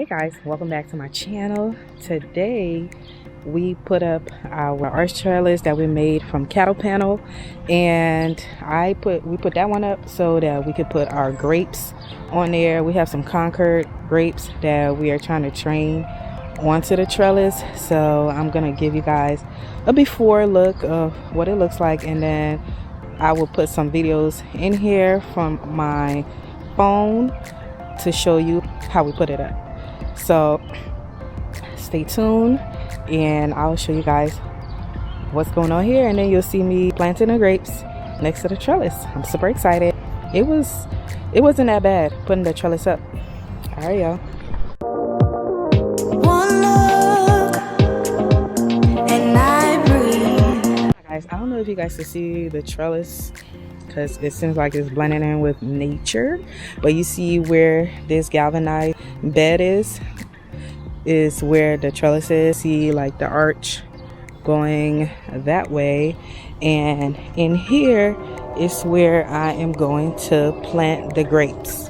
Hey guys, welcome back to my channel. Today we put up our arch trellis that we made from cattle panel, and we put that one up so that we could put our grapes on there. We have some Concord grapes that we are trying to train onto the trellis, so I'm gonna give you guys a before look of what it looks like, and then I will put some videos in here from my phone to show you how we put it up. So stay tuned and I'll show you guys what's going on here, and then you'll see me planting the grapes next to the trellis. I'm super excited. It wasn't that bad putting the trellis up. All right, y'all. One look and I breathe. Guys, I don't know if you guys can see the trellis because it seems like it's blending in with nature, but you see where this galvanized bed is where the trellis is. See like the arch going that way, and in here is where I am going to plant the grapes.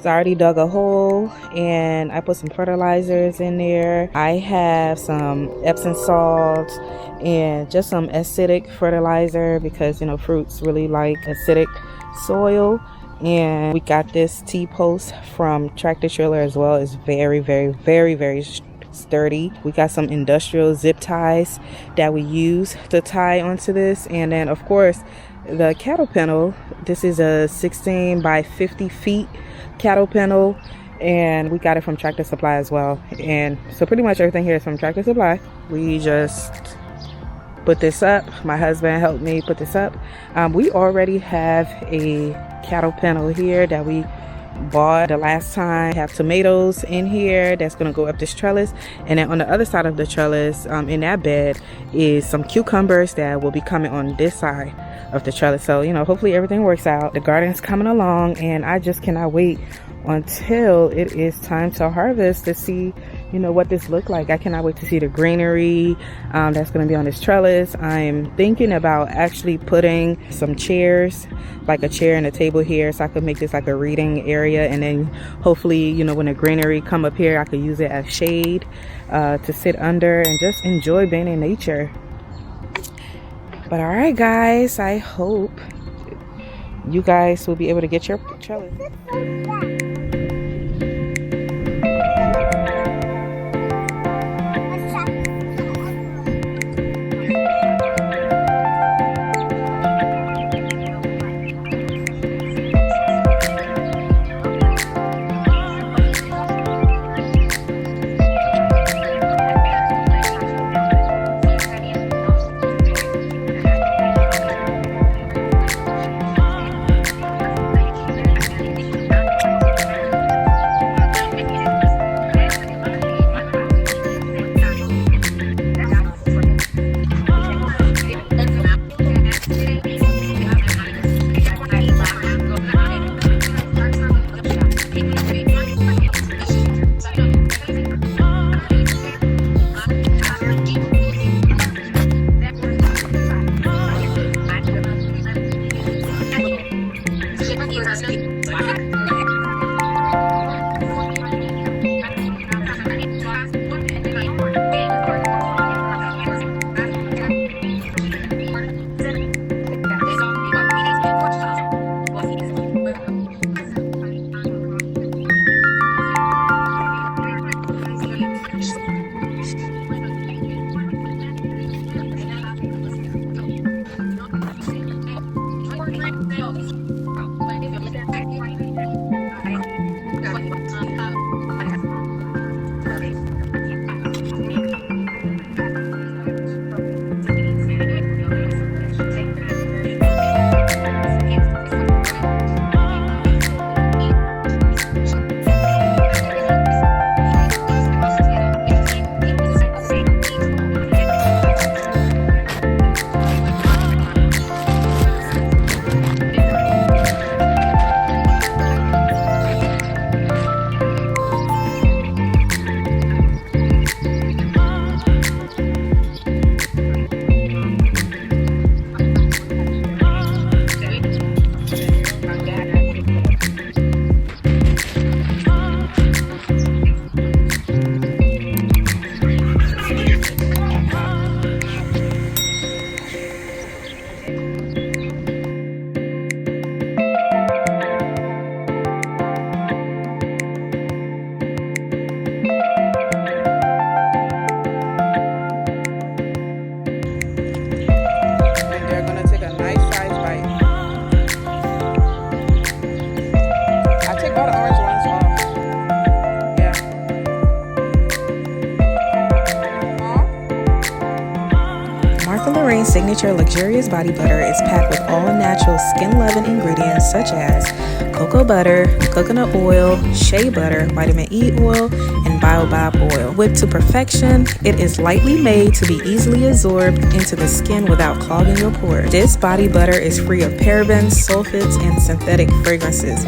So I already dug a hole and I put some fertilizers in there. I have some Epsom salt and just some acidic fertilizer because, you know, fruits really like acidic soil. And we got this T-post from Tractor Trailer as well. It's very, very, very, very sturdy. We got some industrial zip ties that we use to tie onto this. And then of course the cattle panel, this is a 16 by 50 feet cattle panel, and we got it from Tractor Supply as well. And so pretty much everything here is from Tractor Supply. We just put this up. My husband helped me put this up. We already have a cattle panel here that we bought the last time. Have tomatoes in here that's going to go up this trellis, and then on the other side of the trellis, in that bed, is some cucumbers that will be coming on this side of the trellis. So, you know, hopefully everything works out. The garden's coming along, and I just cannot wait until it is time to harvest to see, you know, what this look like. I cannot wait to see the greenery that's going to be on this trellis. I'm thinking about actually putting some chairs, like a chair and a table here, so I could make this like a reading area, and then hopefully, you know, when the greenery come up here, I could use it as shade to sit under and just enjoy being in nature. But all right guys, I hope you guys will be able to get your trellis. signature luxurious body butter is packed with all natural skin-loving ingredients such as cocoa butter, coconut oil, shea butter, vitamin E oil, and baobab oil. Whipped to perfection, it is lightly made to be easily absorbed into the skin without clogging your pores. This body butter is free of parabens, sulfates, and synthetic fragrances.